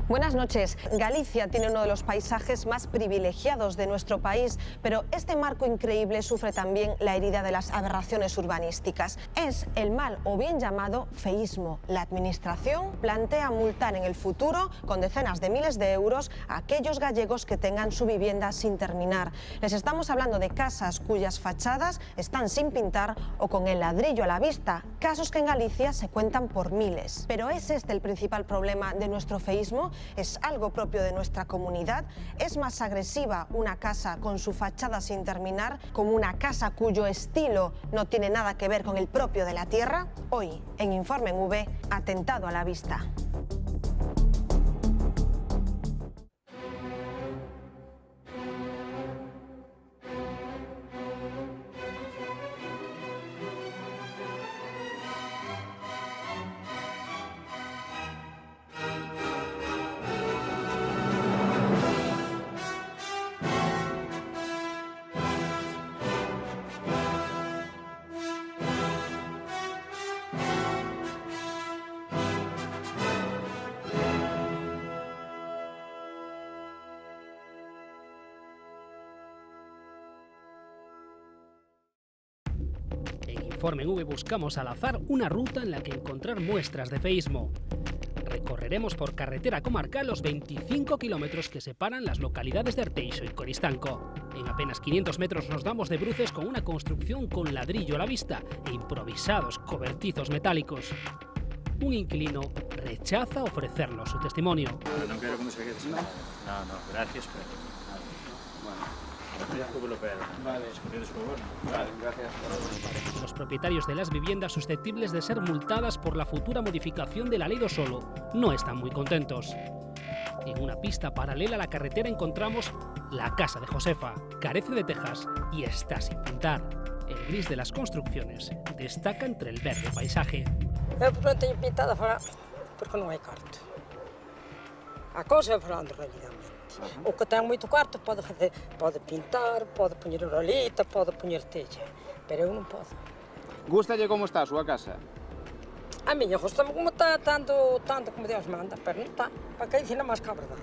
Buenas noches. Galicia tiene uno de los paisajes más privilegiados de nuestro país, pero este marco increíble sufre también la herida de las aberraciones urbanísticas. Es el mal o bien llamado feísmo. La administración plantea multar en el futuro con decenas de miles de euros a aquellos gallegos que tengan su vivienda sin terminar. Les estamos hablando de casas cuyas fachadas están sin pintar o con el ladrillo a la vista, casos que en Galicia se cuentan por miles. Pero ¿es este el principal problema de nuestro feísmo? ¿Es algo propio de nuestra comunidad? ¿Es más agresiva una casa con su fachada sin terminar como una casa cuyo estilo no tiene nada que ver con el propio de la tierra? Hoy, en Informe en V, atentado a la vista. En Informe en V buscamos al azar una ruta en la que encontrar muestras de feísmo. Recorreremos por carretera comarcal los 25 kilómetros que separan las localidades de Arteixo y Coristanco. En apenas 500 metros nos damos de bruces con una construcción con ladrillo a la vista e improvisados cobertizos metálicos. Un inquilino rechaza ofrecernos su testimonio. No quiero que me saques. No, gracias, pero... Vale, gracias. Los propietarios de las viviendas susceptibles de ser multadas por la futura modificación de la Ley do Solo no están muy contentos. En una pista paralela a la carretera encontramos la casa de Josefa. Carece de tejas y está sin pintar. El gris de las construcciones destaca entre el verde paisaje. Eu non teño pintada fora porque non hai carto. A cousa é falando realidamente. O que ten moito carto pode pintar, pode poñer uralita, pode poñer tella, pero eu non podo. Gústalle como está a súa casa? A miña gustame como está, tanto como Deus manda, pero non está. Para que dicina máis que a verdade.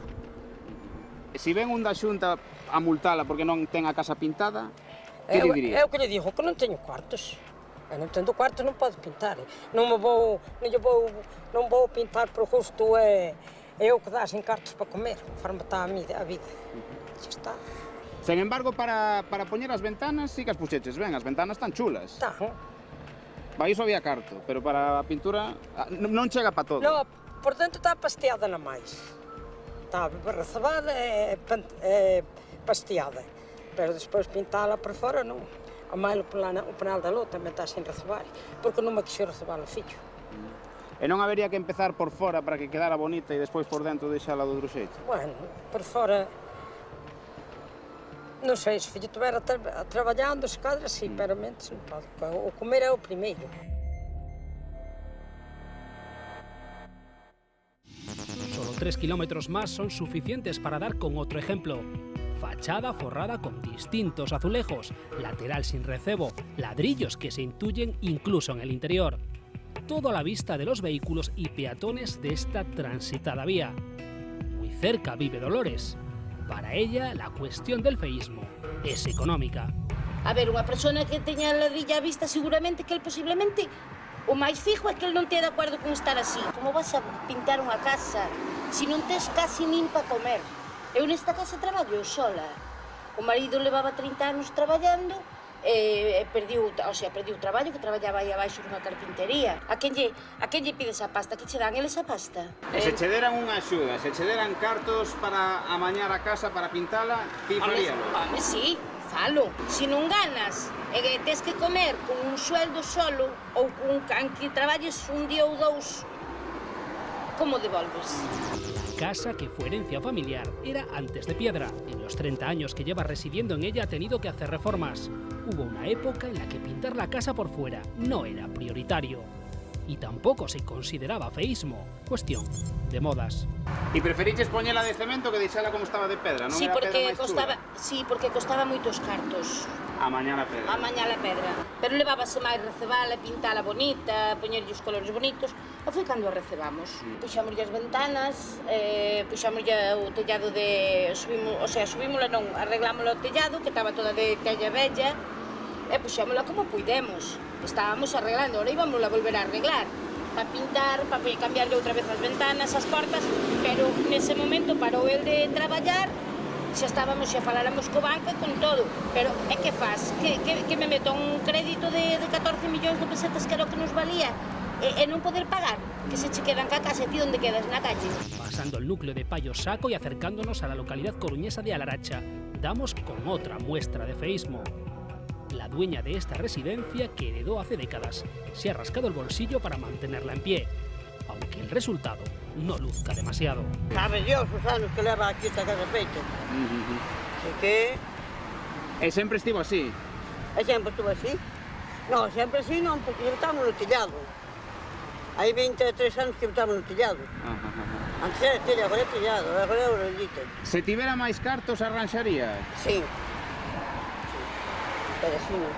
Se ven un da Xunta a multala porque non ten a casa pintada, que lle diría? Eu que lle digo que non teño cuartos. Eu non tendo cuartos, non podo pintar. Non vou pintar por gusto, eu que dá sin cartos para comer, conforme está a vida. Xa está. Sen embargo, para poñer as ventanas, sí que as puxeches ben, as ventanas están chulas. Están. Para iso había carto, pero para a pintura non chega para todo. Non, por dentro está pasteada na máis. Está recebada e pasteada. Pero despois pintala por fora non. A máis o penal da luz tamén está sin recebar, porque non me quixo recebar o fillo. E non habería que empezar por fora para que quedara bonita e despois por dentro deixala do outro xeito? Bueno, por fora... Non sei, se o fillo estivera traballando, se cadra, sí, pero mentes non pode. O comer é o primeiro. Solo 3 kilómetros más son suficientes para dar con otro ejemplo. Fachada forrada con distintos azulejos, lateral sin recebo, ladrillos que se intuyen incluso en el interior. Todo a la vista de los vehículos y peatones de esta transitada vía. Muy cerca vive Dolores. Para ella, la cuestión del feísmo es económica. A ver, unha persona que teña a ladrilla á vista, seguramente que el posiblemente o máis fijo é que el non te de acordo con estar así. Como vas a pintar unha casa se non tes casi nin para comer? Eu nesta casa traballo sola. O marido levaba 30 anos traballando e perdiu o traballo, que traballaba aí abaixo nunha carpintería. A quen lle pides a pasta? Que che dan eles a pasta? E se che deran unha axuda, se che deran cartos para amañar a casa, para pintala, ti faríalo? Home, sí, falo. Se non ganas e tes que comer con un sueldo solo ou con un can que traballes un día ou dous, como devolves? La casa, que fue herencia familiar, era antes de piedra. En los 30 años que lleva residiendo en ella ha tenido que hacer reformas. Hubo una época en la que pintar la casa por fuera no era prioritario. y tampoco se consideraba feísmo, cuestión de modas. E preferiches poñela de cemento que deixala como estaba de pedra, non? Sí, Era pedra porque máis chula? porque costaba moitos cartos. A mañá a pedra. A mañá a pedra. Pero levábase máis recebala, pintala bonita, poñerlle os colores bonitos. E foi cando a recebamos. Puxámoslle as ventanas, puxámoslle o tellado de... subímola non, arreglámosla o tellado, que estaba toda de tella bella, e puxámosla como puidemos. Estábamos arreglando, ahora íbamos a volver a arreglar. Para pintar, para cambiarle outra vez as ventanas, as portas, pero nese momento parou el de traballar, xa estábamos, xa faláramos co banco e con todo, pero é que faz? Que me meto un crédito de 14 millóns de pesetas que era o que nos valía e non poder pagar, que se che quedan ca casa e ti onde quedas na calle. Pasando el núcleo de Payo Saco y acercándonos a la localidad coruñesa de Alaracha, damos con otra muestra de feísmo. La dueña de esta residencia, que heredó hace décadas, se ha rascado el bolsillo para mantenerla en pie, aunque el resultado no luzca demasiado. Sabe Dios os anos que leva aquí esta casa feita. Así que... E sempre estivo así? E sempre estuvo así. Non, sempre así non, porque estamos no tellado. Hai 23 anos que estamos no tellado. Antes era tella, agora é tellado, agora é orelita. Se tivera máis cartos, arranxaría? Sí. Pero así non.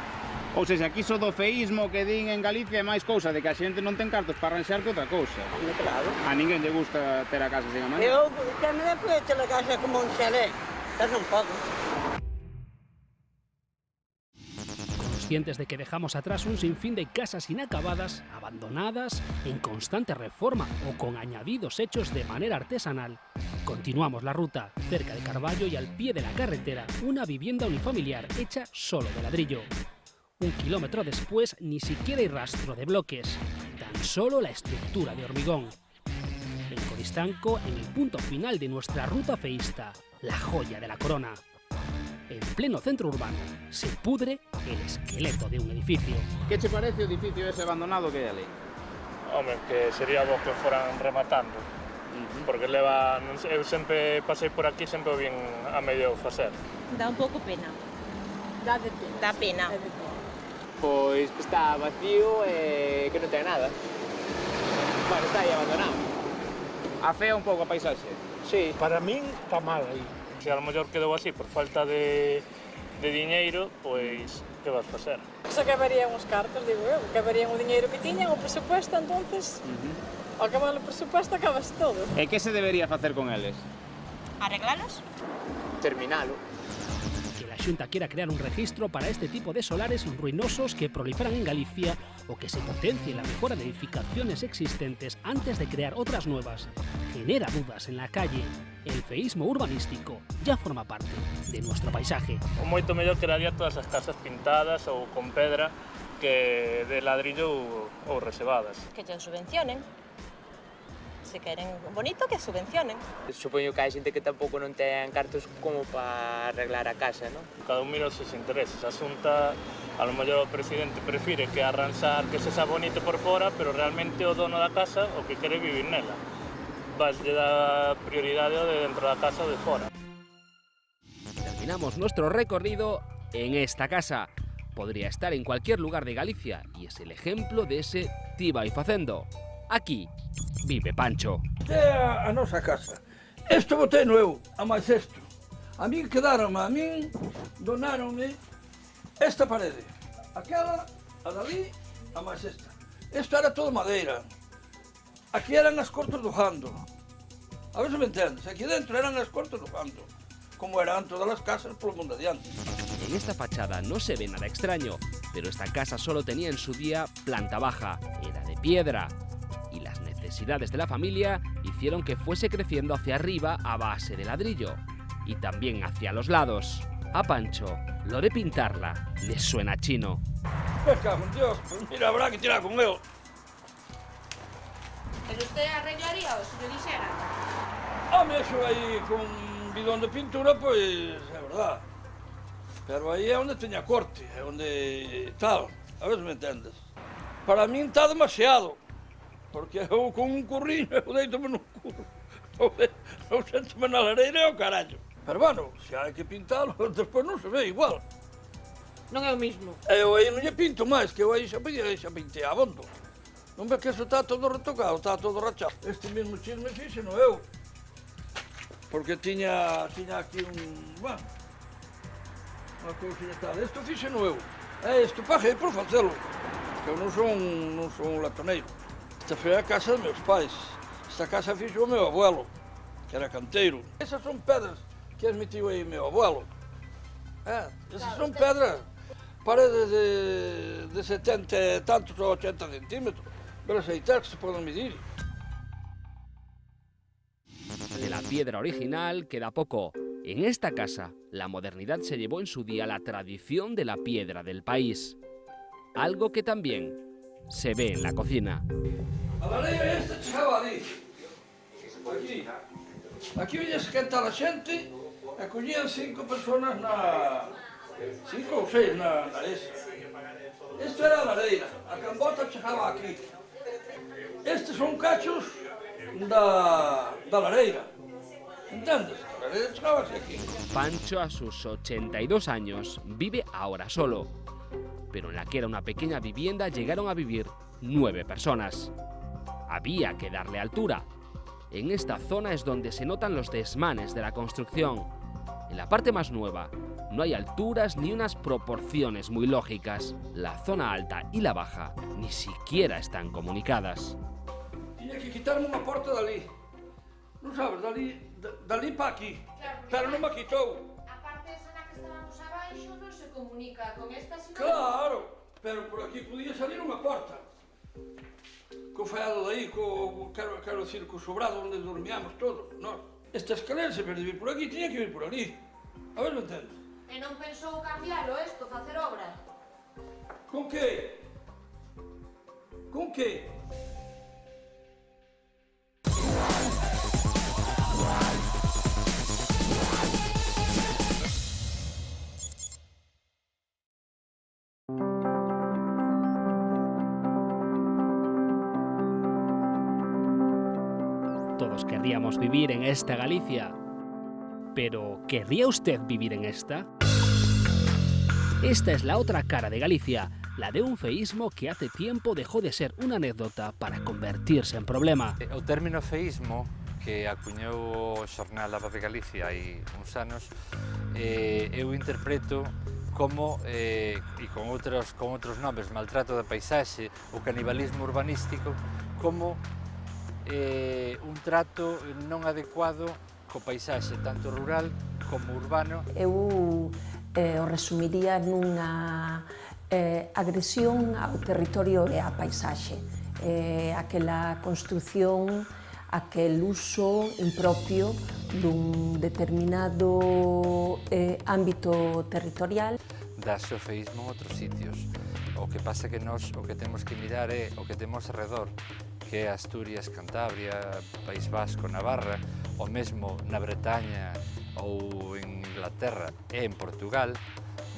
Ou seja, aquí só do feísmo que din en Galicia é máis cousa de que a xente non ten cartos para arranxar que outra cousa. Claro. A ninguén lle gusta ter a casa sin a mañá. Eu, que me dá poder ter a casa como un xalé. Pero non podo. Conscientes de que dejamos atrás un sinfín de casas inacabadas, abandonadas, en constante reforma o con añadidos hechos de manera artesanal, continuamos la ruta. Cerca de Carballo y al pie de la carretera, una vivienda unifamiliar hecha solo de ladrillo. 1 kilómetro después, ni siquiera hay rastro de bloques, tan solo la estructura de hormigón. En Coristanco, en el punto final de nuestra ruta feísta, la joya de la corona. En pleno centro urbano, se pudre el esqueleto de un edificio. Que che parece o edificio ese abandonado que hai ali? Home, que sería bo que foran rematando. Porque leva, eu sempre pasei por aquí, sempre o vin a medio facer. Dá un pouco pena. Dá pena. Pois que está vacío e que non ten nada. Bueno, está aí abandonado. Afea un pouco a paisaxe? Sí. Para min está mal aí. Se a lo mellor quedou así por falta de diñeiro, pois que vas facer? Só que verían os cartos, digo eu, que verían o diñeiro que tiñan, o presupuesto, entonces, ao acabar o presupuesto acabas todo. E que se debería facer con eles? Arreglalos? Terminalo. Que la Xunta quiera crear un registro para este tipo de solares ruinosos que proliferan en Galicia o que se potencie la mejora de edificaciones existentes antes de crear otras nuevas, genera dudas en la calle. El feísmo urbanístico ya forma parte de nuestro paisaje. O moito mellor quedaría todas as casas pintadas ou con pedra que de ladrillo ou resebadas. Que te subvencionen. Se queren bonito, que subvencionen. Supoño que hai xente que tampouco non ten cartos como para arreglar a casa, non? Cada un mira os seus intereses. A Xunta, a lo mellor o presidente prefire que arranxar que se xa bonito por fora, pero realmente o dono da casa o que quere vivir nela. Vaslle dar prioridade ao de dentro da casa ou de fora. Terminamos nuestro recorrido en esta casa. Podría estar en cualquier lugar de Galicia y es el ejemplo de ese ti vai facendo. Aquí vive Pancho. É a nosa casa. Isto botei eu, a máis isto. A min quedaronme, a min donaronme esta parede. Aquela, a dali, a máis esta. Isto era todo madeira. Aquí eran as cortes do jando. A ver se me entendes. Aquí dentro eran as cortes do jando. Como eran todas las casas por el mundo adiante. En esta fachada no se ve nada extraño, pero esta casa solo tenía en su día planta baja. Era de piedra. Y las necesidades de la familia hicieron que fuese creciendo hacia arriba a base de ladrillo. Y también hacia los lados. A Pancho, lo de pintarla le suena chino. Me cago en Dios, pues mira, habrá que tirar con él. Pero usted arreglaría o se lo dijera? Home, eso aí con bidón de pintura, pois é verdad. Pero aí é onde teña corte, é onde tal, a ver se me entendes. Para min está demasiado, porque eu con un curriño eu deito-me no curro. Eu sento-me na lareira e o carallo. Pero bueno, se hai que pintalo, despois non se ve igual. Non é o mismo. Eu aí non lle pinto máis, que eu aí xa pintei abondo. Non ve que iso está todo retocado, está todo rachado. Este mesmo chisme fíxeno eu. Porque tiña aquí bueno, unha cousinha tal. Isto fíxeno eu. Isto paguei por facelo. Que eu non son un latoneiro. Esta foi a casa dos meus pais. Esta casa fixo o meu abuelo, que era canteiro. Esas son pedras que admitiu aí meu abuelo. Esas son pedras. Paredes de 70 e tantos ou 80 centímetros. Pero sei tal que se poden medir. De la piedra original queda poco. En esta casa, la modernidad se llevó en su día la tradición de la piedra del país. Algo que también se ve en la cocina. A lareira esta chegaba ali. Aquí viña a esquentar a xente e collían 5 personas 5 ou 6 na esa. Isto era a lareira, a cambota chegaba aquí. Estes son cachos da lareira. ¿Entendes? La lareira chegaba aquí. Pancho, a sus 82 años, vive ahora solo. Pero en la que era una pequeña vivienda llegaron a vivir 9 personas. Había que darle altura. En esta zona es donde se notan los desmanes de la construcción. En la parte más nueva no hay alturas ni unas proporciones muy lógicas. La zona alta y la baja ni siquiera están comunicadas. Tiña que quitarme unha porta dali. Non sabes, dali para aquí. Pero non me quitou. A parte esa na que estábamos abaixo non se comunica con esta, sino... Claro, pero por aquí podía salir unha porta. Co fallado de aí, quero dicir, co sobrado onde dormíamos todos, nós. Esta escalera, se vez de vir por aquí, tiña que vir por ali. A ver, me entendes? E non pensou cambiarlo isto, facer obra? Con que? Con que? Todos querríamos vivir en esta Galicia. Pero, ¿querría usted vivir en esta? Esta es la otra cara de Galicia, la de un feísmo que hace tiempo dejó de ser una anécdota para convertirse en problema. O término feísmo, que acuñou o xornal A Voz de Galicia hai uns anos, eu interpreto como, e con outros nomes, maltrato da paisaxe, o canibalismo urbanístico, como un trato non adecuado co paisaxe, tanto rural como urbano. Eu o resumiría nunha agresión ao territorio e á paisaxe. Aquela construción, aquel uso impropio dun determinado ámbito territorial. Dase o feísmo en outros sitios. O que pasa que nós o que temos que mirar é o que temos alrededor, que é Asturias, Cantabria, País Vasco, Navarra, o mesmo na Bretaña ou en Inglaterra e en Portugal,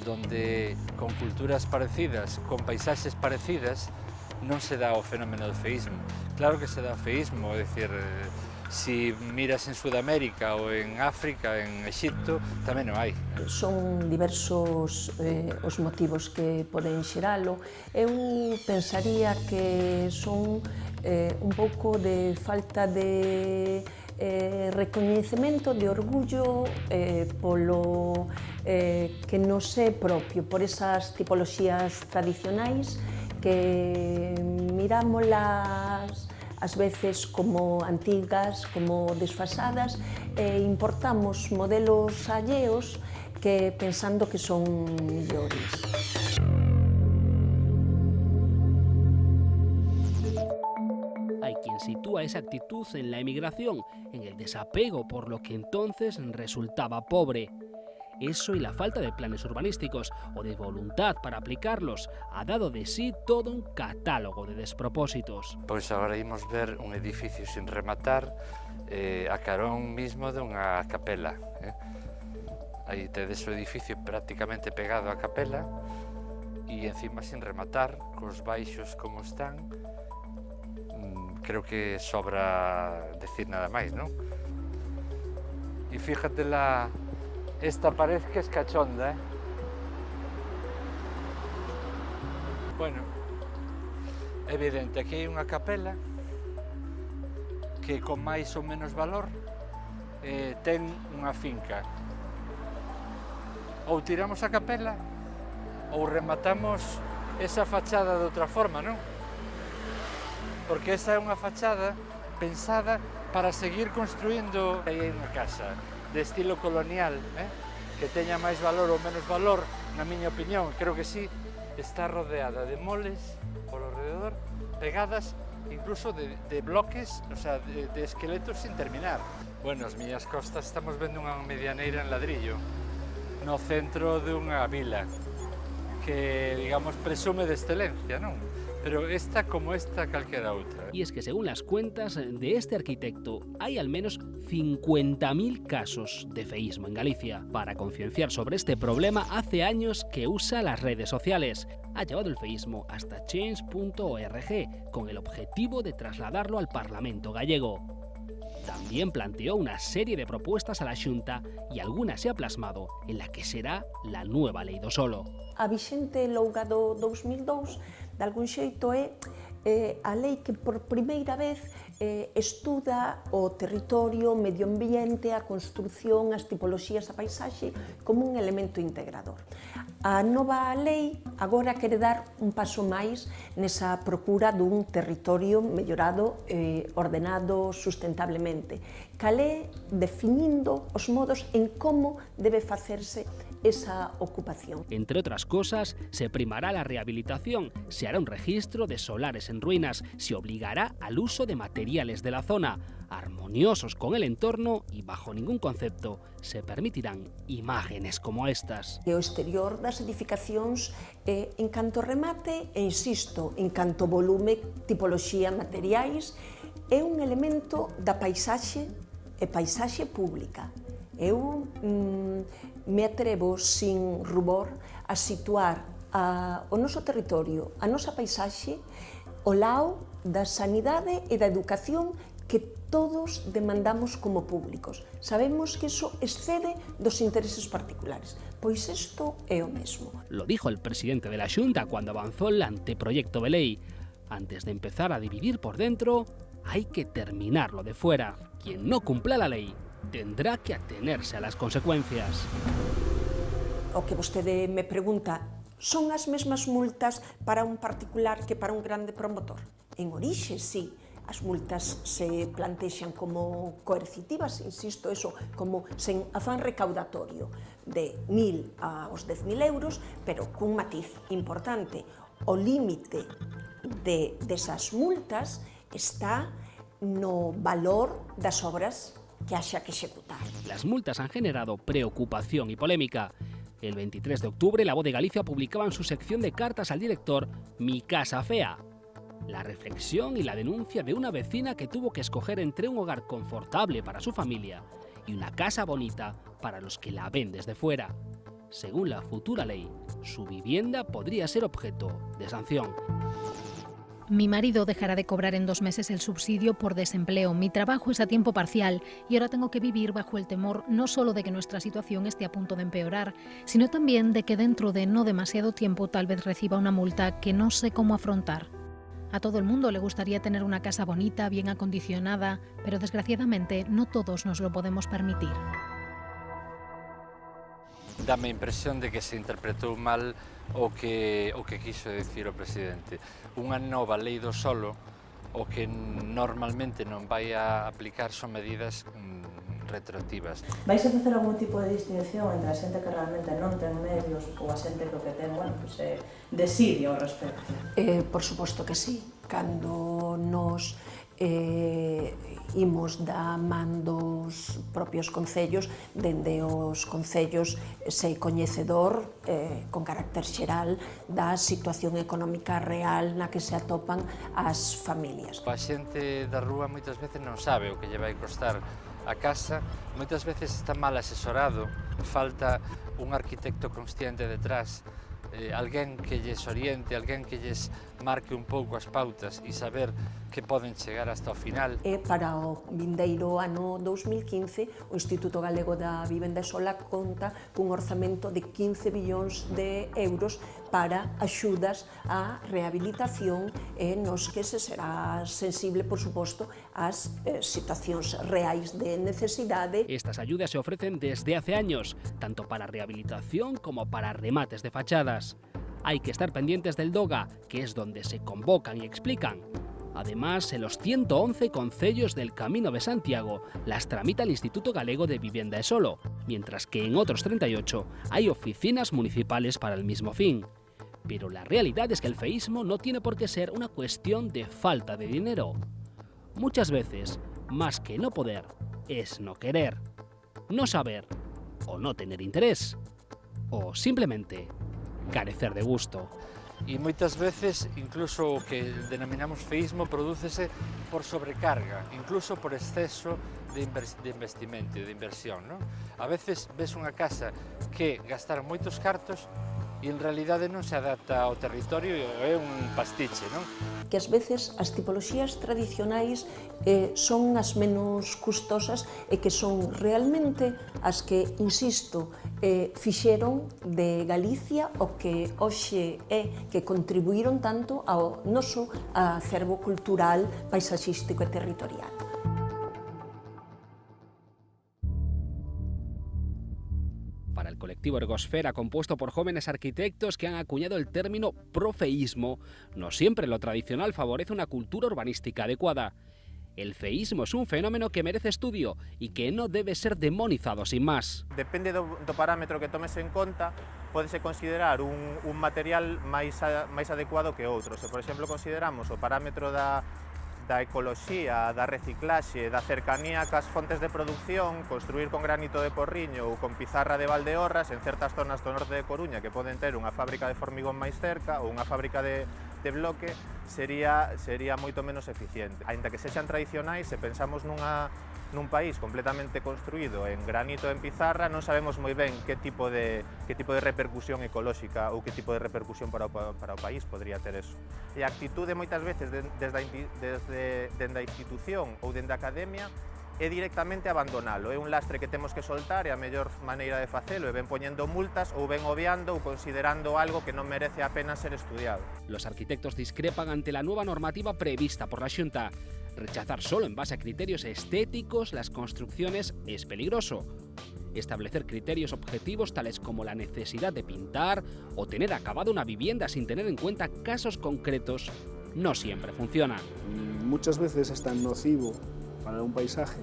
donde con culturas parecidas, con paisaxes parecidas, non se dá o fenómeno do feísmo. Claro que se dá o feísmo, é dicir, si miras en Sudamérica ou en África, en Egipto, tamén non hai. Son diversos os motivos que poden xeralo. Eu pensaría que son un pouco de falta de recoñecemento, de orgullo polo que non é propio, por esas tipoloxías tradicionais que mirámolas ás veces como antigas, como desfasadas, e importamos modelos alleos que pensando que son mellores. Hay quien sitúa esa actitud en la emigración, en el desapego por lo que entonces resultaba pobre. Eso y la falta de planes urbanísticos o de voluntad para aplicarlos ha dado de sí todo un catálogo de despropósitos. Pois agora imos ver un edificio sin rematar a carón mismo dunha capela. Aí tedes o edificio prácticamente pegado á capela e encima sin rematar, cos baixos como están. Creo que sobra decir nada máis, non? E fíjate esta pared que es cachonda, Bueno, evidente, aquí hai unha capela que con máis ou menos valor ten unha finca. Ou tiramos a capela ou rematamos esa fachada de outra forma, non? Porque esa é unha fachada pensada para seguir construindo aí unha casa de estilo colonial, que teña máis valor ou menos valor, na miña opinión, creo que sí, está rodeada de moles por alrededor, pegadas incluso de bloques, o sea, de esqueletos sin terminar. Bueno, as miñas costas estamos vendo unha medianeira en ladrillo no centro dunha vila que, digamos, presume de excelencia, non? Pero esta como esta calquera outra. Y es que según las cuentas de este arquitecto, hay al menos 50.000 casos de feísmo en Galicia. Para concienciar sobre este problema, hace años que usa las redes sociales. Ha llevado el feísmo hasta change.org con el objetivo de trasladarlo al Parlamento gallego. También planteó una serie de propuestas a la Xunta y alguna se ha plasmado en la que será la nueva Lei do Solo. A vixente louga do 2002, de algún xeito, é a lei que por primeira vez estuda o territorio, o medio ambiente, a construción, as tipoloxías, a paisaxe como un elemento integrador. A nova lei agora quere dar un paso máis nesa procura dun territorio mellorado, ordenado sustentablemente, calé definindo os modos en como debe facerse esa ocupación. Entre otras cosas, se primará la rehabilitación, se hará un registro de solares en ruinas, se obligará al uso de materiales de la zona, armoniosos con el entorno y bajo ningún concepto se permitirán imágenes como estas. O exterior das edificacións, en canto remate, e insisto, en canto volume, tipoloxía, materiais, é un elemento da paisaxe e paisaxe pública. Eu me atrevo sin rubor a situar o noso territorio, a nosa paisaxe, ao lado da sanidade e da educación que todos demandamos como públicos. Sabemos que iso excede dos intereses particulares, pois isto é o mesmo. Lo dijo el presidente de la Xunta cuando avanzó el anteproyecto de ley. Antes de empezar a dividir por dentro, hay que terminarlo de fuera. Quien no cumpla la ley tendrá que atenerse a las consecuencias. O que vostede me pregunta, son as mesmas multas para un particular que para un grande promotor? En orixe, sí. As multas se plantexan como coercitivas, insisto, eso, como sen afán recaudatorio, de 1.000 aos 10.000 euros, pero cun matiz importante. O límite desas multas está no valor das obras que haxa que executar. Las multas han generado preocupación y polémica. El 23 de octubre, La Voz de Galicia publicaba en su sección de cartas al director Mi Casa Fea la reflexión y la denuncia de una vecina que tuvo que escoger entre un hogar confortable para su familia y una casa bonita para los que la ven desde fuera. Según la futura ley, su vivienda podría ser objeto de sanción. Mi marido dejará de cobrar en 2 meses el subsidio por desempleo. Mi trabajo es a tiempo parcial y ahora tengo que vivir bajo el temor no solo de que nuestra situación esté a punto de empeorar, sino también de que dentro de no demasiado tiempo tal vez reciba una multa que no sé cómo afrontar. A todo el mundo le gustaría tener una casa bonita, bien acondicionada, pero desgraciadamente no todos nos lo podemos permitir. Dame a impresión de que se interpretou mal o que quiso decir o presidente. Unha nova lei do solo, o que normalmente non vai a aplicar son medidas retroactivas. Vais a facer algún tipo de distinción entre a xente que realmente non ten medios ou a xente que o que ten, bueno, pues, desidia ao respecto? Por suposto que sí. Cando nos imos da man dos propios concellos, dende os concellos sei coñecedor con carácter xeral da situación económica real na que se atopan as familias. A xente da rúa moitas veces non sabe o que lle vai costar a casa, moitas veces está mal asesorado, falta un arquitecto consciente detrás, alguén que lles oriente, alguén que lles marque un pouco as pautas e saber que poden chegar hasta o final. Para o vindeiro ano 2015, o Instituto Galego da Vivenda Sola conta cun orzamento de 15 billóns de euros para axudas á rehabilitación e nos que se será sensible, por suposto, ás situacións reais de necesidade. Estas ayudas se ofrecen desde hace años, tanto para rehabilitación como para remates de fachadas. Hay que estar pendientes del DOGA, que es donde se convocan y explican. Además, en los 111 concellos del Camino de Santiago las tramita el Instituto Galego de Vivienda e Solo, mientras que en otros 38 hay oficinas municipales para el mismo fin. Pero la realidad es que el feísmo no tiene por qué ser una cuestión de falta de dinero. Muchas veces, más que no poder, es no querer, no saber o no tener interés, o simplemente carecer de gusto. E moitas veces, incluso o que denominamos feísmo, prodúcese por sobrecarga, incluso por exceso de investimento, de inversión, non? A veces ves unha casa que gastaron moitos cartos e en realidade non se adapta ao territorio e é un pastiche, non? Que ás veces as tipoloxías tradicionais son as menos custosas e que son realmente as que, insisto, fixeron de Galicia o que hoxe é que contribuíron tanto ao noso acervo cultural, paisaxístico e territorial. Para el colectivo Ergosfera, compuesto por jóvenes arquitectos que han acuñado el término profeísmo, no siempre lo tradicional favorece una cultura urbanística adecuada. El feísmo es un fenómeno que merece estudio y que no debe ser demonizado sin más. Depende do parámetro que tomes en conta, pódese considerar un material máis adecuado que outro. Se, por exemplo, consideramos o parámetro da ecoloxía, da reciclaxe, da cercanía cas fontes de produción, construir con granito de Porriño ou con pizarra de Valdeorras en certas zonas do norte de Coruña que poden ter unha fábrica de formigón máis cerca ou unha fábrica de bloque, sería moito menos eficiente. Aínda que sexan tradicionais, se pensamos nun país completamente construído en granito e en pizarra, non sabemos moi ben que tipo de repercusión ecolóxica ou que tipo de repercusión para o país podría ter eso. E a actitude moitas veces dende a institución ou dende a academia é directamente abandonalo, é un lastre que temos que soltar e a mellor maneira de facelo é ben poñendo multas ou ben obviando ou considerando algo que non merece a pena ser estudiado. Los arquitectos discrepan ante la nueva normativa prevista por la Xunta. Rechazar solo en base a criterios estéticos las construcciones es peligroso. Establecer criterios objetivos tales como la necesidad de pintar o tener acabada una vivienda sin tener en cuenta casos concretos no siempre funciona. Muchas veces es tan nocivo para un paisaje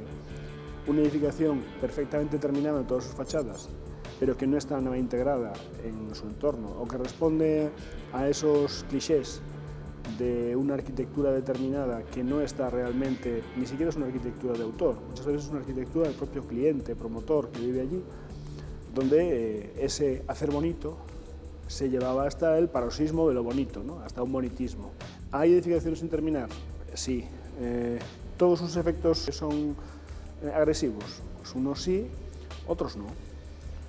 una edificación perfectamente terminada en todas sus fachadas, pero que no está nada integrada en su entorno o que responde a esos clichés de una arquitectura determinada que no está realmente, ni siquiera es una arquitectura de autor, muchas veces es una arquitectura del propio cliente, promotor que vive allí, donde ese hacer bonito se llevaba hasta el paroxismo de lo bonito, ¿no? Hasta un bonitismo. ¿Hay edificaciones sin terminar? Sí. ¿Todos sus efectos son agresivos? Pues unos sí, otros no.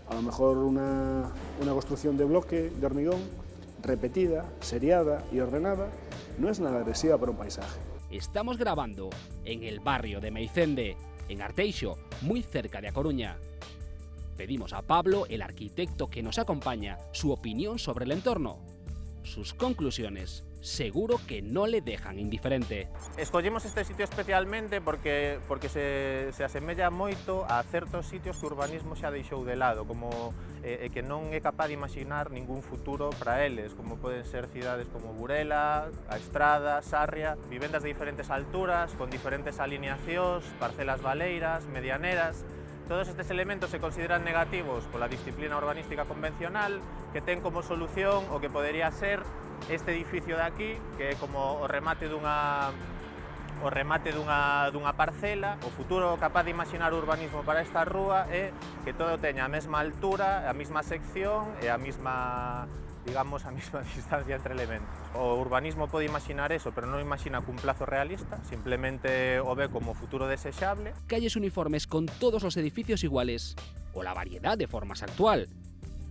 A lo mejor una construcción de bloque, de hormigón, repetida, seriada y ordenada, no es nada agresiva para un paisaje. Estamos grabando en el barrio de Meicende, en Arteixo, muy cerca de A Coruña. Pedimos a Pablo, el arquitecto que nos acompaña, su opinión sobre el entorno. Sus conclusiones seguro que no le dejan indiferente. Escollemos este sitio especialmente porque se asemella moito a certos sitios que o urbanismo xa deixou de lado, como que non é capaz de imaginar ningún futuro para eles, como poden ser cidades como Burela, A Estrada, Sarria, vivendas de diferentes alturas, con diferentes alineacións, parcelas baleiras, medianeras. Todos estes elementos se consideran negativos pola disciplina urbanística convencional, que ten como solución o que podería ser este edificio de aquí, que é como o remate dunha parcela. O futuro capaz de imaginar o urbanismo para esta rúa é que todo teña a mesma altura, a mesma sección e a mesma, digamos, a mesma distancia entre elementos. O urbanismo pode imaginar eso, pero non imagina cun plazo realista, simplemente o ve como futuro desexable. Calles uniformes con todos los edificios iguales, o la variedad de formas actual.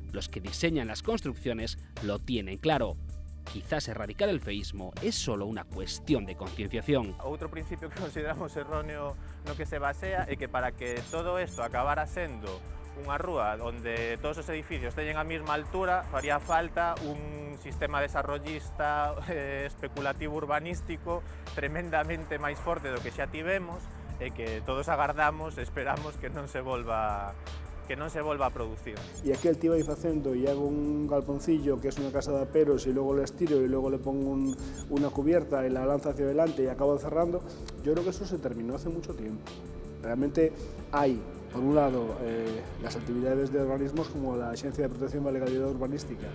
Los que diseñan las construcciones lo tienen claro. Quizás erradicar el feísmo es solo una cuestión de concienciación. Outro principio que consideramos erróneo no que se basea é que para que todo isto acabara sendo unha rúa onde todos os edificios teñen a mesma altura, faría falta un sistema desarrollista especulativo urbanístico tremendamente máis forte do que xa tivemos e que todos agardamos e esperamos que non se volva a producir. Y aquí el tío va facendo y hago un galponcillo que es una casa de aperos y luego le estiro y luego le pongo una cubierta y la lanzo hacia adelante y acabo cerrando. Yo creo que eso se terminó hace mucho tiempo. Realmente hay, por un lado, las actividades de organismos como la Agencia de Protección de la Legalidad Urbanística,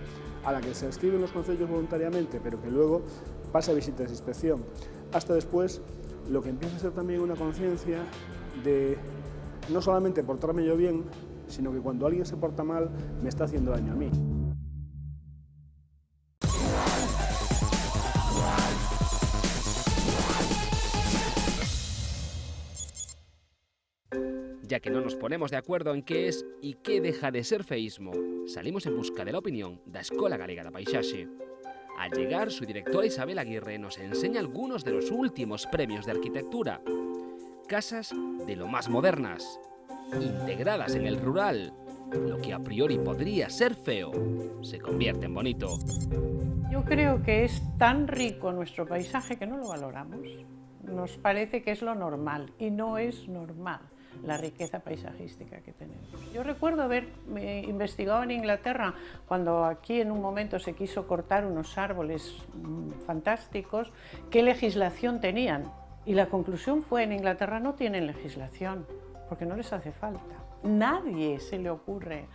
a la que se inscriben los concellos voluntariamente, pero que luego pasa visitas de inspección. Hasta después, lo que empieza a ser también una conciencia de no solamente portarme yo bien, sino que cuando alguien se porta mal, me está haciendo daño a mí. Ya que no nos ponemos de acuerdo en qué es y qué deja de ser feísmo, salimos en busca de la opinión da Escola Galega da Paisaxe. Al llegar, su directora Isabel Aguirre nos enseña algunos de los últimos premios de arquitectura. Casas de lo más modernas, integradas en el rural. Lo que a priori podría ser feo, se convierte en bonito. Yo creo que es tan rico nuestro paisaje que no lo valoramos. Nos parece que es lo normal y no es normal la riqueza paisajística que tenemos. Yo recuerdo haber investigado en Inglaterra cuando aquí en un momento se quiso cortar unos árboles fantásticos, qué legislación tenían. Y la conclusión fue, en Inglaterra no tienen legislación, porque no les hace falta. Nadie se le ocurre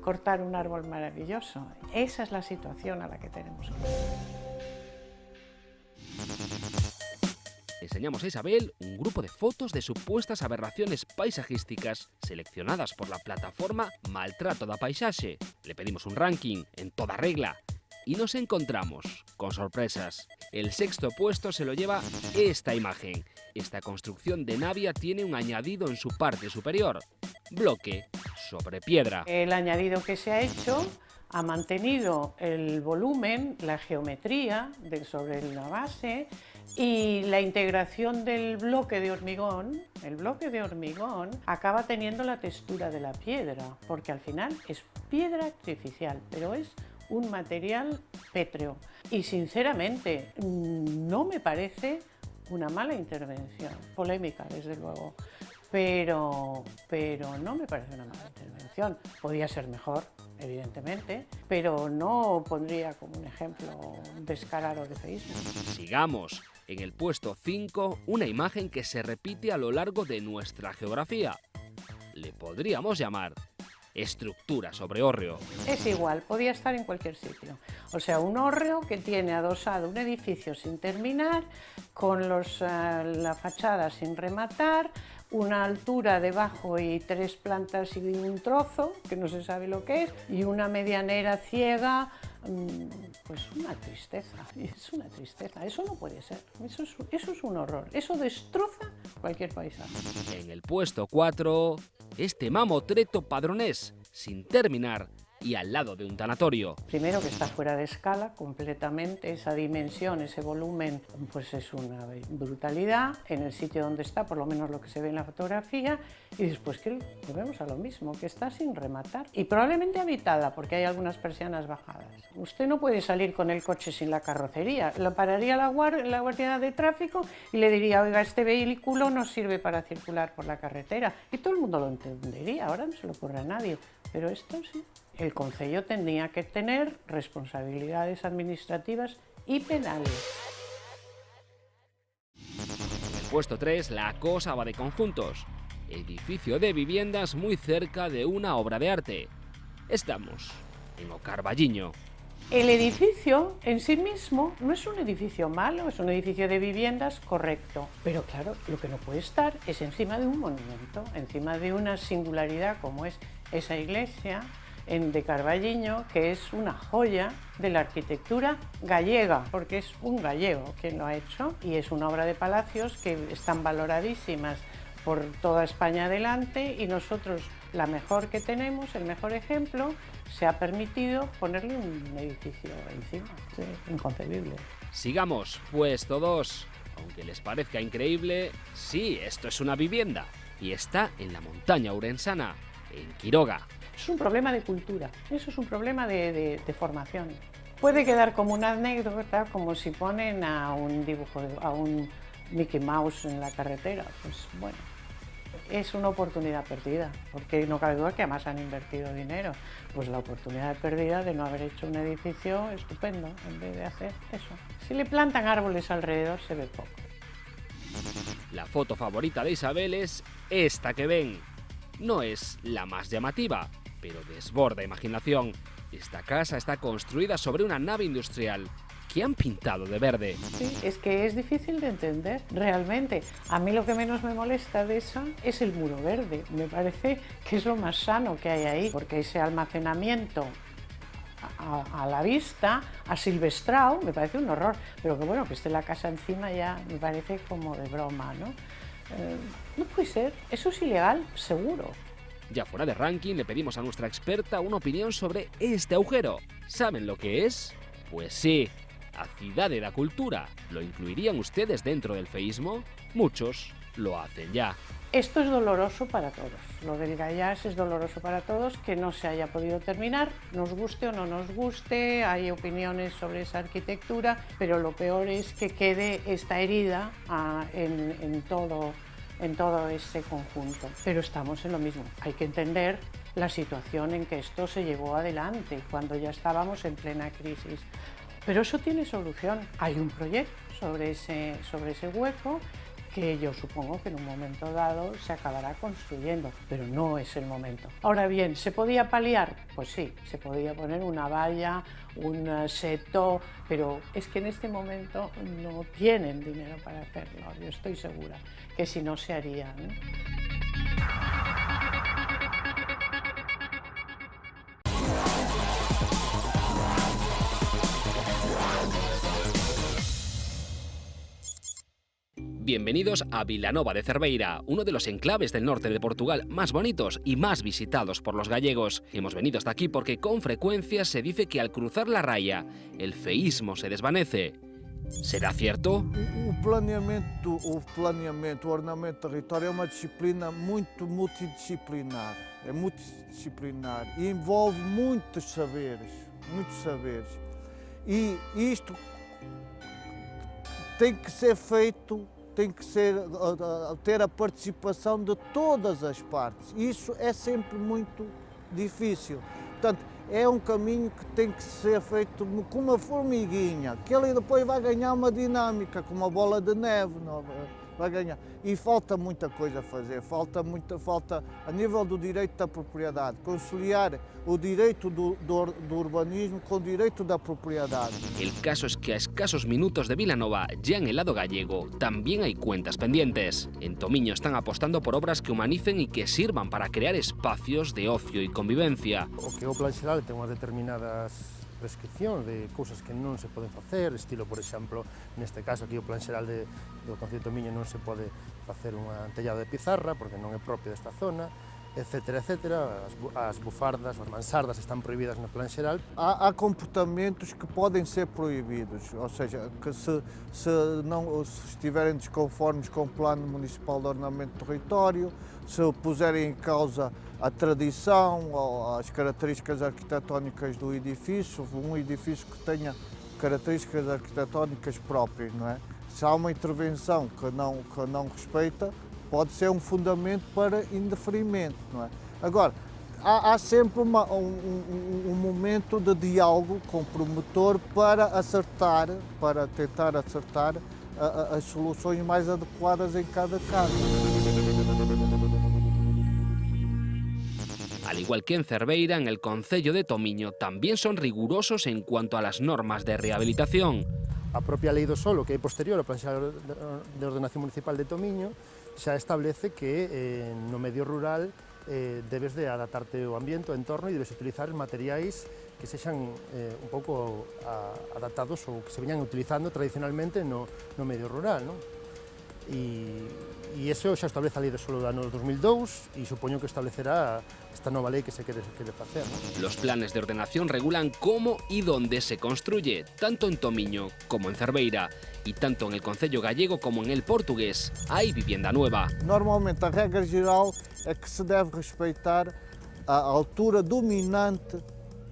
cortar un árbol maravilloso. Esa es la situación a la que tenemos que ir. Enseñamos a Isabel un grupo de fotos de supuestas aberraciones paisajísticas seleccionadas por la plataforma Maltrato da Paisaxe. Le pedimos un ranking en toda regla y nos encontramos con sorpresas. El sexto puesto se lo lleva esta imagen. Esta construcción de Navia tiene un añadido en su parte superior. Bloque sobre piedra. El añadido que se ha hecho ha mantenido el volumen, la geometría sobre la base y la integración del bloque de hormigón. El bloque de hormigón acaba teniendo la textura de la piedra, porque al final es piedra artificial, pero es un material pétreo. Y sinceramente, no me parece una mala intervención, polémica desde luego, pero no me parece una mala intervención. Podría ser mejor, evidentemente, pero no pondría como un ejemplo descarado de feísmo. Sigamos. En el puesto 5, una imagen que se repite a lo largo de nuestra geografía. Le podríamos llamar estructura sobre hórreo. Es igual, podía estar en cualquier sitio. O sea, un hórreo que tiene adosado un edificio sin terminar, con la fachada sin rematar, una altura debajo y 3 plantas y un trozo, que no se sabe lo que es, y una medianera ciega. Pues una tristeza, es una tristeza, eso no puede ser, eso es un horror, eso destroza cualquier paisaje. En el puesto 4, este mamotreto padronés, sin terminar y al lado de un tanatorio. Primero que está fuera de escala completamente, esa dimensión, ese volumen, pues es una brutalidad en el sitio donde está, por lo menos lo que se ve en la fotografía, y después que volvemos a lo mismo, que está sin rematar y probablemente habitada porque hay algunas persianas bajadas. Usted no puede salir con el coche sin la carrocería, lo pararía la guardia de tráfico y le diría, oiga, este vehículo no sirve para circular por la carretera, y todo el mundo lo entendería, ahora no se le ocurre a nadie, pero esto sí. El concello tenía que tener responsabilidades administrativas y penales. En el puesto 3, la cosa va de conjuntos. Edificio de viviendas muy cerca de una obra de arte. Estamos en O Carballiño. El edificio en sí mismo no es un edificio malo, es un edificio de viviendas correcto. Pero claro, lo que no puede estar es encima de un monumento, encima de una singularidad como es esa iglesia de Carballiño, que es una joya de la arquitectura gallega, porque es un gallego quien lo ha hecho, y es una obra de palacios que están valoradísimas por toda España adelante, y nosotros, la mejor que tenemos, el mejor ejemplo, se ha permitido ponerle un edificio encima. Sí, inconcebible. Sigamos, puesto 2. Aunque les parezca increíble, sí, esto es una vivienda, y está en la montaña ourensana. en Quiroga. Es un problema de cultura, eso es un problema de formación. Puede quedar como una anécdota, como si ponen a un dibujo, a un Mickey Mouse en la carretera. Pues bueno, es una oportunidad perdida, porque no cabe duda que además han invertido dinero. Pues la oportunidad perdida de no haber hecho un edificio estupendo, en vez de hacer eso. Si le plantan árboles alrededor se ve poco. La foto favorita de Isabel es esta que ven. No es la más llamativa, pero desborda imaginación. Esta casa está construida sobre una nave industrial que han pintado de verde. Sí, es que es difícil de entender, realmente. A mí lo que menos me molesta de esa es el muro verde. Me parece que es lo más sano que hay ahí, porque ese almacenamiento a la vista, asilvestrado, me parece un horror. Pero que bueno, que esté la casa encima ya me parece como de broma, ¿no? No puede ser, eso es ilegal, seguro. Ya fuera de ranking, le pedimos a nuestra experta una opinión sobre este agujero. ¿Saben lo que es? Pues sí, a Cidade da Cultura. ¿Lo incluirían ustedes dentro del feísmo? Muchos lo hacen ya. Esto es doloroso para todos. Lo del Gaiás es doloroso para todos, que no se haya podido terminar, nos guste o no nos guste, hay opiniones sobre esa arquitectura, pero lo peor es que quede esta herida en todo ese conjunto. Pero estamos en lo mismo. Hay que entender la situación en que esto se llevó adelante, cuando ya estábamos en plena crisis. Pero eso tiene solución. Hay un proyecto sobre ese hueco que yo supongo que en un momento dado se acabará construyendo, pero no es el momento. Ahora bien, ¿se podía paliar? Pues sí, se podía poner una valla, un seto, pero es que en este momento no tienen dinero para hacerlo. Yo estoy segura que si no se haría, ¿no? Bienvenidos a Vilanova de Cerveira, uno de los enclaves del norte de Portugal más bonitos y más visitados por los gallegos. Hemos venido hasta aquí porque con frecuencia se dice que al cruzar la raya, el feísmo se desvanece. ¿Será cierto? O planeamento, o ordenamento territorial é uma disciplina muito multidisciplinar. É multidisciplinar e envolve muitos saberes. E isto tem que ser feito, tem que ter a participação de todas as partes. Isso é sempre muito difícil. Portanto, é um caminho que tem que ser feito com uma formiguinha, que ele depois vai ganhar uma dinâmica, com uma bola de neve, vai ganhar. E falta muita coisa a fazer, falta a nível do direito da propriedade, conciliar o direito do urbanismo con o direito da propiedade. El caso es que a escasos minutos de Vilanova, ya en el lado gallego, también hay cuentas pendientes. En Tomiño están apostando por obras que humanicen y que sirvan para crear espacios de ocio y convivencia. O que o plan xeral ten unhas determinadas prescripción de cousas que non se poden facer, estilo, por exemplo, neste caso aquí o plan xeral do Concello de Tomiño non se pode facer unha tellada de pizarra porque non é propio desta zona, etcétera, etcétera. As bufardas, as mansardas están prohibidas no plan xeral. Há comportamentos que podem ser proibidos, ou seja, que se estiverem desconformes com o Plano Municipal de Ordenamento do Território, se puserem em causa a tradição, ou as características arquitetónicas do edifício, um edifício que tenha características arquitetónicas próprias, não é? Se há uma intervenção que não respeita, pode ser um fundamento para indeferimento, não é? Agora, há sempre um momento de diálogo com o promotor para tentar acertar as soluções mais adequadas em cada caso. Al igual que en Cerveira, en el Concello de Tomiño también son rigurosos en cuanto a las normas de rehabilitación. A propia lei do solo, que é posterior ao Plan Xeral de Ordenación Municipal de Tomiño, xa establece que no medio rural debes de adaptarte ao ambiente, ao entorno, e debes utilizar materiais que sexan un pouco adaptados ou que se veñan utilizando tradicionalmente no medio rural, non? E iso xa establece a lei do solo do ano 2002 e supoño que establecerá esta nova lei que se quere facer. Los planes de ordenación regulan cómo y dónde se construye, tanto en Tomiño como en Cerveira, y tanto en el Concello gallego como en el portugués hay vivienda nueva. Normalmente a regra geral é que se deve respeitar a altura dominante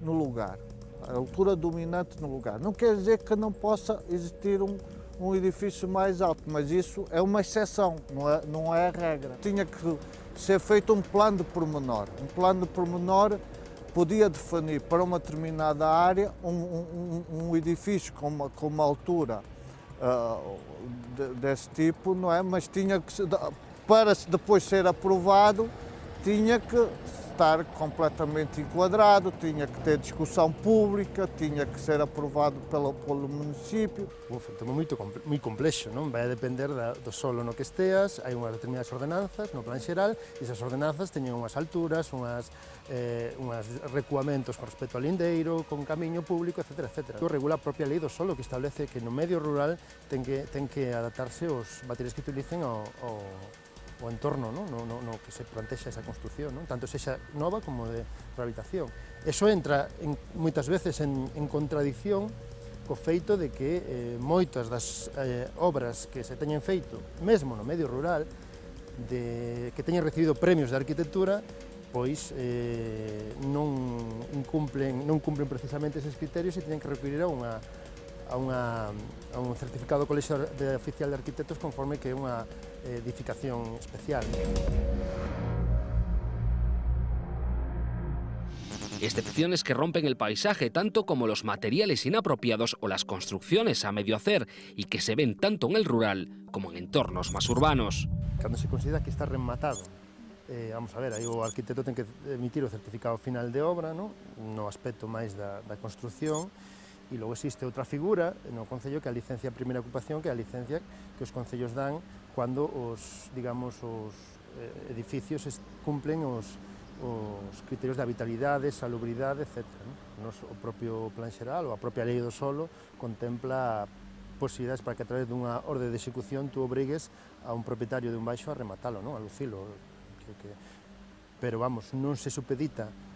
no lugar. A altura dominante no lugar. Não quer dizer que não possa existir um edifício mais alto, mas isso é uma exceção, não é a regra. Tinha que ser feito um plano de pormenor. Um plano de pormenor podia definir para uma determinada área um edifício com uma altura desse tipo, não é? Mas tinha que, para depois ser aprovado, tinha que estar completamente enquadrado, tinha que ter discussão pública, tinha que ser aprovado pelo município. Un tema moi complexo, non? Vai a depender do solo no que esteas, hai unhas determinadas ordenanzas no plan xeral, e esas ordenanzas teñen unhas alturas, unhas recuamentos con respecto ao lindeiro, con camiño público, etc. etc. Regula a propia lei do solo, que establece que no medio rural ten que adaptarse os materiais que utilicen ao entorno, no que se plantexa esa construción, non? Tanto sexa nova como de rehabilitación. Eso entra moitas veces en contradicción co feito de que moitas das obras que se teñen feito, mesmo no medio rural, que teñen recibido premios de arquitectura, pois non cumplen precisamente eses criterios e teñen que recurrir a un certificado do Colexio Oficial de Arquitectos conforme que é unha edificación especial. Excepciones que rompen el paisaje tanto como los materiales inapropiados o las construcciones a medio hacer y que se ven tanto en el rural como en entornos más urbanos. Cando se considera que está rematado, vamos a ver, aí o arquitecto ten que emitir o certificado final de obra, no aspecto máis da construcción, e logo existe outra figura no Concello que é a licencia de primeira ocupación, que é a licencia que os concellos dan cando os edificios cumplen os criterios de habitabilidade, salubridade, etc. O propio plan xeral ou a propia lei do solo contempla posibilidades para que a través dunha orde de execución tú obrigues a un propietario de un baixo a rematalo, a lucilo. Pero vamos, non se supedita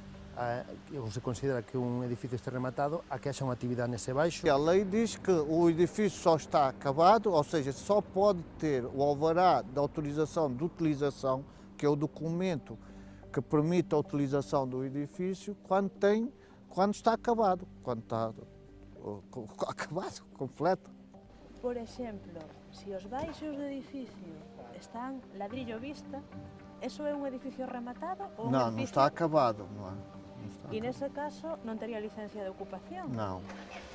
ou se considera que un edificio este rematado a que haxa unha actividade nese baixo. A lei diz que o edifício só está acabado, ou seja, só pode ter o alvará da autorização de utilização, que é o documento que permite a utilização do edifício, quando está acabado, quando está acabado, completo. Por exemplo, se os baixos do edificio están ladrillo vista, eso é un edificio rematado ou un edificio... Non está acabado, non é? E nese caso non tería licencia de ocupación? Non.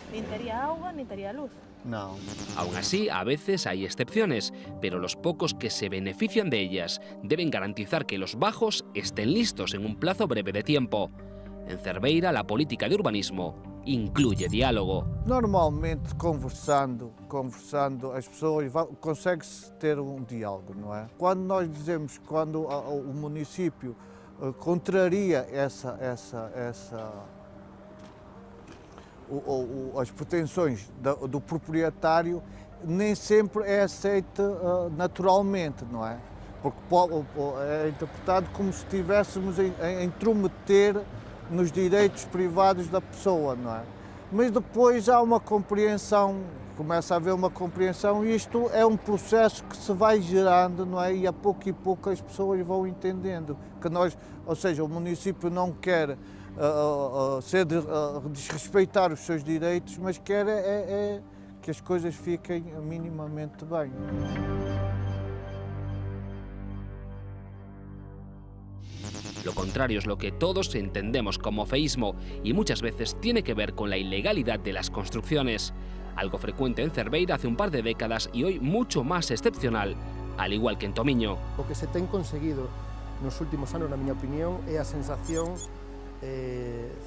Nin tería auga, nin tería luz? No. Aún así, a veces hay excepciones, pero los pocos que se benefician de ellas deben garantizar que los bajos estén listos en un plazo breve de tiempo. En Cerveira, la política de urbanismo incluye diálogo. Normalmente, conversando as pessoas, consegue-se ter um diálogo, não é? Quando nós dizemos, quando o município contraria as pretensões do proprietário, nem sempre é aceita naturalmente, não é? Porque é interpretado como se estivéssemos a intrometer nos direitos privados da pessoa, não é? Mas depois há uma compreensão, começa a haver uma compreensão, e isto é um processo que se vai gerando, não é? E a pouco e pouco as pessoas vão entendendo que ou seja, o município não quer desrespeitar os seus direitos, mas quer que as coisas fiquem minimamente bem. Lo contrario es lo que todos entendemos como feísmo y muchas veces tiene que ver con la ilegalidad de las construcciones. Algo frecuente en Cerveira hace un par de décadas y hoy mucho más excepcional, al igual que en Tomiño. O que se ten conseguido nos últimos anos, na miña opinión, é a sensación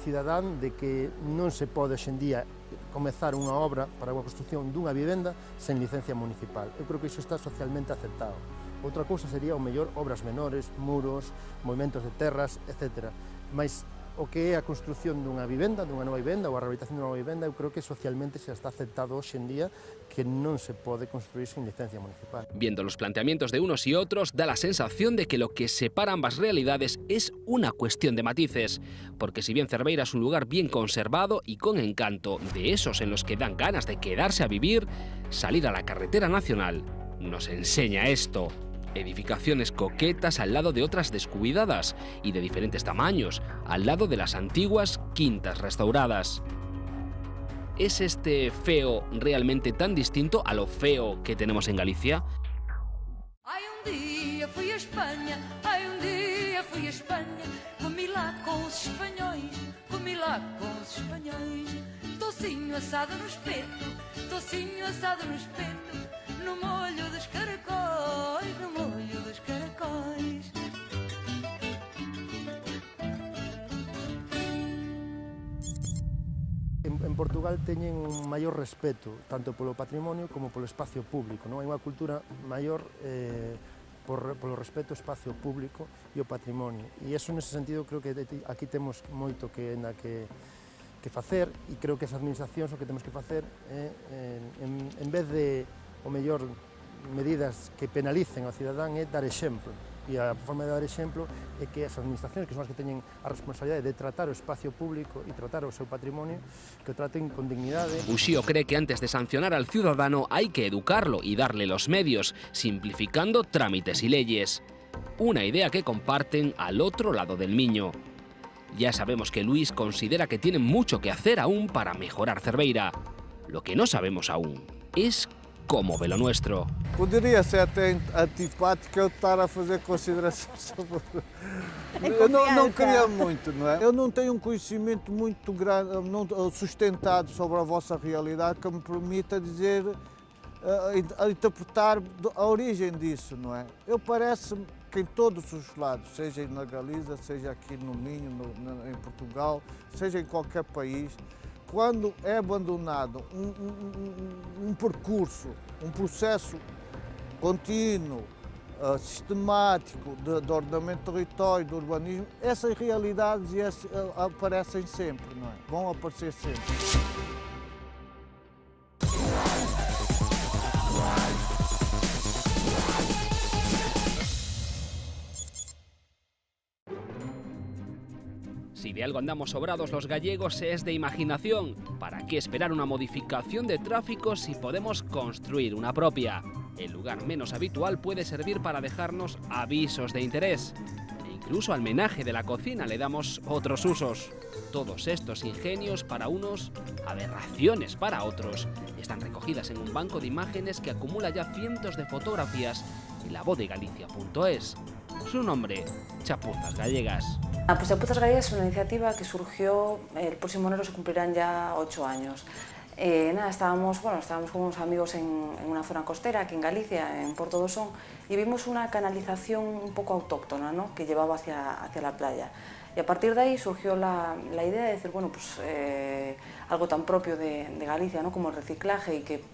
cidadán de que non se pode hoxendía comezar unha obra para unha construcción dunha vivenda sen licencia municipal. Eu creo que iso está socialmente aceptado. Outra cousa sería o mellor obras menores, muros, movimentos de terras, etc. Mas o que é a construcción dunha vivenda, dunha nova vivenda ou a rehabilitación dunha nova vivenda, eu creo que socialmente xa está aceptado hoxe en día que non se pode construir sin licencia municipal. Viendo los planteamientos de unos y otros, da la sensación de que lo que separa ambas realidades es una cuestión de matices, porque si bien Cerveira es un lugar bien conservado y con encanto, de esos en los que dan ganas de quedarse a vivir, salir a la carretera nacional nos enseña esto. Edificaciones coquetas al lado de otras descuidadas y de diferentes tamaños, al lado de las antiguas quintas restauradas. ¿Es este feo realmente tan distinto a lo feo que tenemos en Galicia? Ai, dia fui a Espanha, ai, dia fui a Espanha, comi lá com os espanhóis, comi lá com os espanhóis. Tocinho assado no espeto, tocinho assado no espeto, no molho dos caracóis, no molho dos caracóis. En Portugal teñen un maior respeto tanto polo patrimonio como polo espacio público, non? Hai unha cultura maior polo respeto ao espacio público e ao patrimonio. E iso, nese sentido, creo que aquí temos moito que facer, e creo que as administracións o que temos que facer é, en vez de, o mellor, medidas que penalicen ao cidadán, é dar exemplo. E a forma de dar exemplo é que as administracións, que son as que teñen a responsabilidade de tratar o espacio público e tratar o seu patrimonio, que o traten con dignidade. Uxío cree que antes de sancionar al ciudadano hay que educarlo y darle los medios, simplificando trámites y leyes. Una idea que comparten al otro lado del Miño. Ya sabemos que Luis considera que tiene mucho que hacer aún para mejorar Cerveira. Lo que no sabemos aún es cómo ve lo nuestro. Poderia ser até antipático eu estar a fazer considerações sobre... Eu não queria muito, não é? Eu não tenho um conhecimento muito grande, sustentado sobre a vossa realidade que me permita dizer, a interpretar a origem disso, não é? Eu parece-me que em todos os lados, seja na Galiza, seja aqui no Minho, em Portugal, seja em qualquer país, quando é abandonado um percurso, um processo contínuo, sistemático de ordenamento do território, do urbanismo, essas realidades aparecem sempre, não é? Vão aparecer sempre. Si de algo andamos sobrados los gallegos es de imaginación. ¿Para qué esperar una modificación de tráfico si podemos construir una propia? El lugar menos habitual puede servir para dejarnos avisos de interés. E incluso al menaje de la cocina le damos otros usos. Todos estos ingenios para unos, aberraciones para otros, están recogidas en un banco de imágenes que acumula ya cientos de fotografías en lavozdeGalicia.es. Su nombre, Chapuzas Gallegas. Pues Chapuzas Gallegas es una iniciativa que surgió, el próximo enero se cumplirán ya 8 años. Estábamos con unos amigos en una zona costera, aquí en Galicia, en Porto do Son, y vimos una canalización un poco autóctona, ¿no?, que llevaba hacia la playa. Y a partir de ahí surgió la idea de decir, bueno, pues algo tan propio de Galicia, ¿no?, como el reciclaje, y que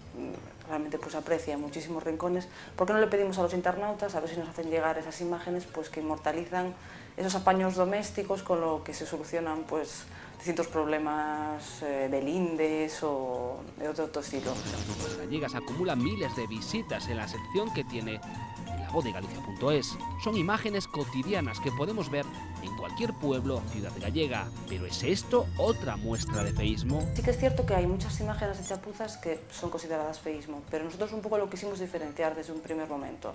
realmente pues aprecia en muchísimos rincones. ¿Por qué no le pedimos a los internautas a ver si nos hacen llegar esas imágenes pues que inmortalizan esos apaños domésticos con lo que se solucionan pues distintos problemas de lindes o de otro estilo? Chapuzas Gallegas acumula miles de visitas en la sección que tiene en lavozdeGalicia.es. Son imágenes cotidianas que podemos ver en cualquier pueblo o ciudad gallega. ¿Pero es esto otra muestra de feísmo? Sí que es cierto que hay muchas imágenes de chapuzas que son consideradas feísmo, pero nosotros un poco lo quisimos diferenciar desde un primer momento.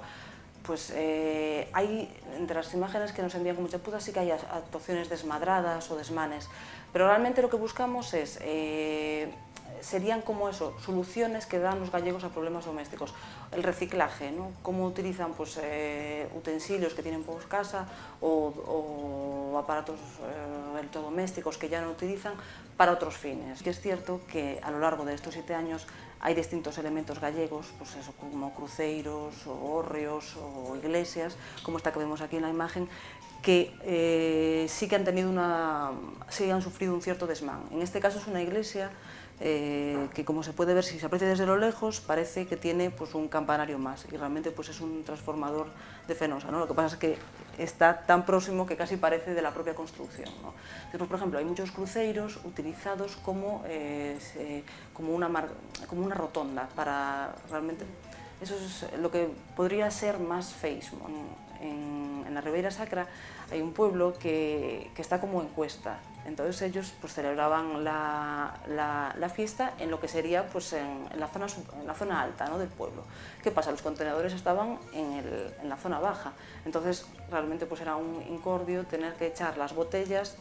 Pues hay, entre las imágenes que nos envían como chapuzas, sí que hay actuaciones desmadradas o desmanes, pero realmente lo que buscamos es, serían como eso, soluciones que dan los gallegos a problemas domésticos. El reciclaje, ¿no?, cómo utilizan pues, utensilios que tienen por casa o aparatos electrodomésticos que ya no utilizan para otros fines. Y es cierto que a lo largo de estos 7 años hay distintos elementos gallegos, pues eso, como cruceiros o hórreos o iglesias, como esta que vemos aquí en la imagen, que sí que han tenido sí han sufrido un cierto desmán. En este caso es una iglesia que, como se puede ver si se aprecia desde lo lejos, parece que tiene pues, un campanario más, y realmente pues, es un transformador de Fenosa, ¿no? Lo que pasa es que está tan próximo que casi parece de la propia construcción, ¿no? Entonces, por ejemplo, hay muchos cruceiros utilizados como una rotonda para realmente... Eso es lo que podría ser más feísmo. En la Ribeira Sacra hay un pueblo que está como en cuesta, Entonces ellos pues celebraban la fiesta en lo que sería pues en la zona alta, ¿no?, del pueblo. ¿Qué pasa? Los contenedores estaban en la zona baja, entonces realmente pues era un incordio tener que echar las botellas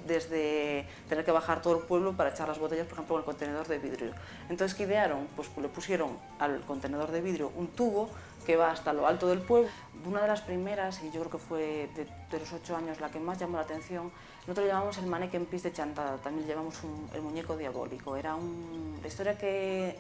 tener que bajar todo el pueblo para echar las botellas, por ejemplo, en el contenedor de vidrio. Entonces, ¿qué idearon? Pues le pusieron al contenedor de vidrio un tubo que va hasta lo alto del pueblo. Una de las primeras, y yo creo que fue de los 8 años la que más llamó la atención, nosotros le llamamos el Mannequin Piece de Chantada, también le llamamos el muñeco diabólico. Era la historia que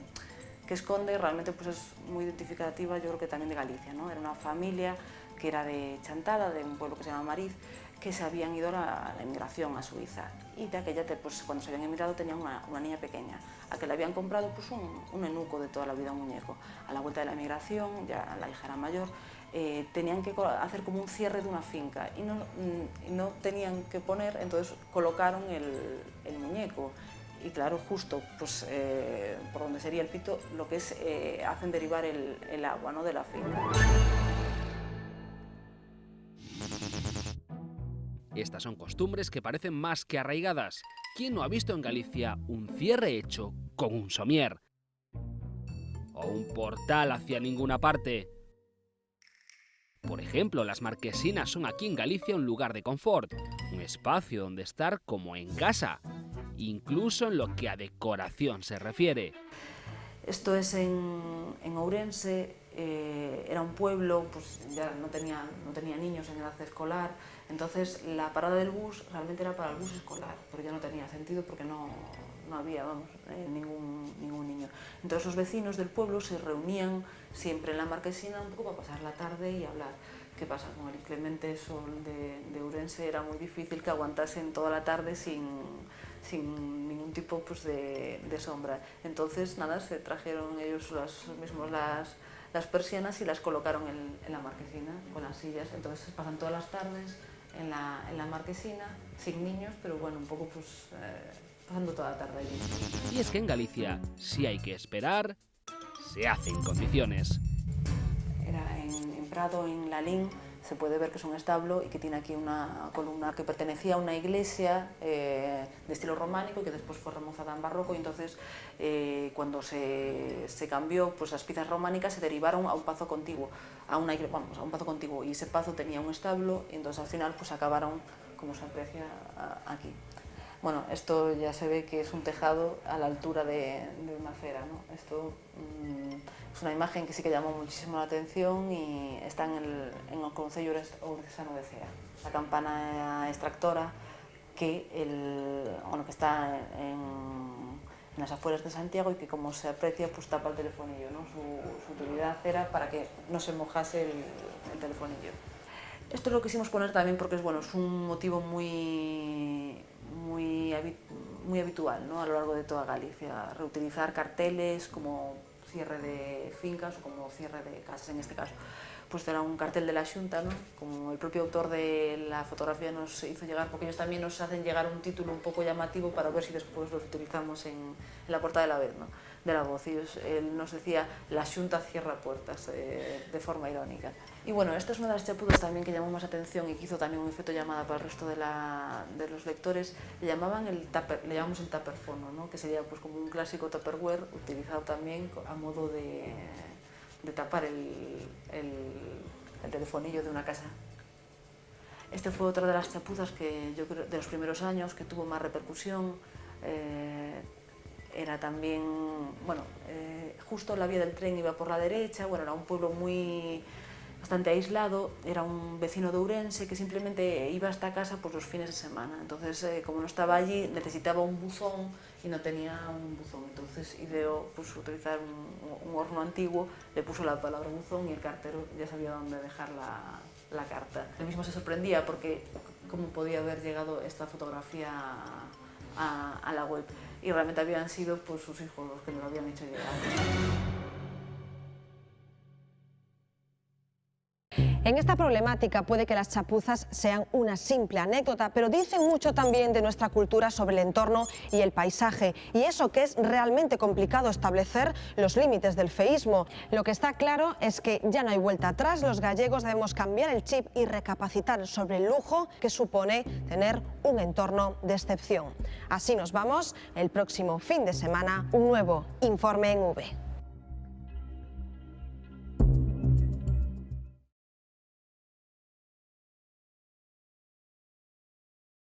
esconde realmente pues es muy identificativa, yo creo que también de Galicia, ¿no? Era una familia que era de Chantada, de un pueblo que se llama Mariz, que se habían ido a la emigración a Suiza, y de aquella, pues, cuando se habían emigrado tenían una niña pequeña, a que le habían comprado pues, un eunuco de toda la vida, un muñeco. A la vuelta de la emigración, ya la hija era mayor, tenían que hacer como un cierre de una finca y no tenían que poner, entonces colocaron el muñeco. Y claro, justo pues, por donde sería el pito, lo que es, hacen derivar el agua, ¿no?, de la finca. Estas son costumbres que parecen más que arraigadas. ¿Quién no ha visto en Galicia un cierre hecho con un somier? O un portal hacia ninguna parte. Por ejemplo, las marquesinas son aquí en Galicia un lugar de confort, un espacio donde estar como en casa, incluso en lo que a decoración se refiere. Esto es en Ourense, era un pueblo, pues ya no tenía niños en edad escolar, entonces la parada del bus realmente era para el bus escolar, pero ya no tenía sentido porque no había, vamos, ningún niño. Entonces los vecinos del pueblo se reunían siempre en la marquesina un poco para pasar la tarde y hablar. ¿Qué pasa? Con el inclemente sol de Ourense era muy difícil que aguantasen toda la tarde sin ningún tipo pues, de sombra. Entonces, nada, se trajeron ellos mismos las persianas y las colocaron en la marquesina con las sillas. Entonces pasan todas las tardes en la marquesina, sin niños, pero bueno, un poco pues pasando toda la tarde allí. Y es que en Galicia, si hay que esperar, se hace en condiciones. Era en Prado, en Lalín, se puede ver que es un establo y que tiene aquí una columna que pertenecía a una iglesia de estilo románico y que después fue remozada en barroco, y entonces cuando se cambió, pues las piezas románicas se derivaron a un pazo contiguo, a un pazo contiguo, y ese pazo tenía un establo y entonces al final pues acabaron, como se aprecia, aquí. Bueno, esto ya se ve que es un tejado a la altura de una acera, ¿no? Esto es una imagen que sí que llamó muchísimo la atención y está en el Concello Ourensano de Cea. La campana extractora que está en las afueras de Santiago y que, como se aprecia, pues tapa el telefonillo, ¿no? Su utilidad era para que no se mojase el telefonillo. Esto lo quisimos poner también porque es un motivo muy habitual, ¿no?, a lo largo de toda Galicia, reutilizar carteles como cierre de fincas o como cierre de casas. En este caso pues era un cartel de la Xunta, ¿no?, como el propio autor de la fotografía nos hizo llegar, porque ellos también nos hacen llegar un título un poco llamativo para ver si después los utilizamos en la portada de La Vez, ¿no?, de La Voz. Él nos decía: la Xunta cierra puertas, de forma irónica. Y bueno, esta es una de las chapuzas también que llamó más atención y que hizo también un efecto llamada para el resto de los lectores. Le llamamos el tupperfono, ¿no?, que sería pues como un clásico tupperware utilizado también a modo de tapar el telefonillo de una casa. Este fue otra de las chapuzas que yo creo de los primeros años que tuvo más repercusión. Era también, justo la vía del tren iba por la derecha, era un pueblo bastante aislado, era un vecino de Ourense que simplemente iba a esta casa pues los fines de semana. Entonces, como no estaba allí, necesitaba un buzón y no tenía un buzón. Entonces ideó pues, utilizar un horno antiguo, le puso la palabra buzón y el cartero ya sabía dónde dejar la carta. Él mismo se sorprendía porque cómo podía haber llegado esta fotografía a la web. Y realmente habían sido pues, sus hijos los que nos lo habían hecho llegar. En esta problemática puede que las chapuzas sean una simple anécdota, pero dicen mucho también de nuestra cultura sobre el entorno y el paisaje, y eso que es realmente complicado establecer los límites del feísmo. Lo que está claro es que ya no hay vuelta atrás, los gallegos debemos cambiar el chip y recapacitar sobre el lujo que supone tener un entorno de excepción. Así nos vamos, el próximo fin de semana, un nuevo Informe en V.